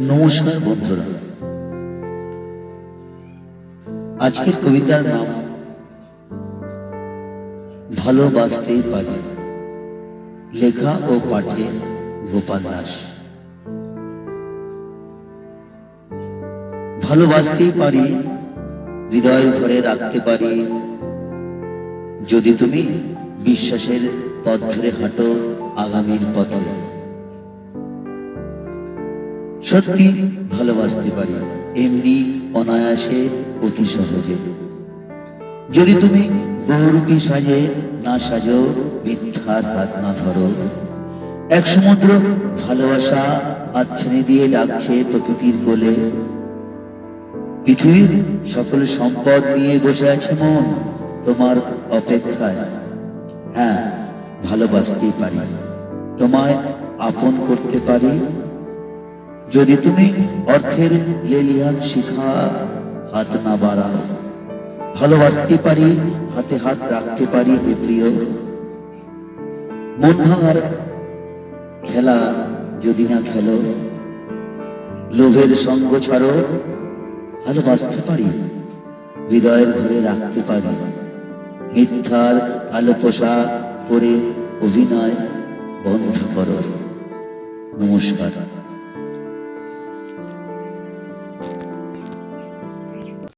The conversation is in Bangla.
নমস্কার বন্ধুরা, আজকের কবিতার নাম ভালোবাসতেই পারি। লেখা ও পাঠে গোপাল দাস। ভালোবাসতেই পারি, হৃদয় ঘরে রাখতে পারি, যদি তুমি বিশ্বাসের পথ ধরে হাঁটো আগামীর পথে। সত্যি ভালোবাসতে পারি, এমনি অনায়াসে, অতি সহজে। যদি তুমি বহুরূপী সাজে না সাজো, মিথ্যার হাত না ধরো। এক সমুদ্র ভালোবাসা হাতছানি দিয়ে ডাকছে প্রকৃতির কোলে। পৃথিবীর সকল সম্পদ নিয়ে বসে আছে মন তোমার অপেক্ষায়। হ্যাঁ, ভালোবাসতেই পারি, তোমায় আপন করতে পারি, যদি তুমি অর্থের লেলিহান শিখা হাত না বাড়াও। ভালোবাসতে পারি, হাতে হাত রাখতে পারি হে প্রিয়। মন ভাঙার খেলা যদি না খেলো, লোভের সঙ্গ ছাড়ো। ভালোবাসতে পারি, হৃদয়ের ঘরে রাখতে পারি, মিথ্যার কালো পোশাক পরে অভিনয় বন্ধ করো। নমস্কার।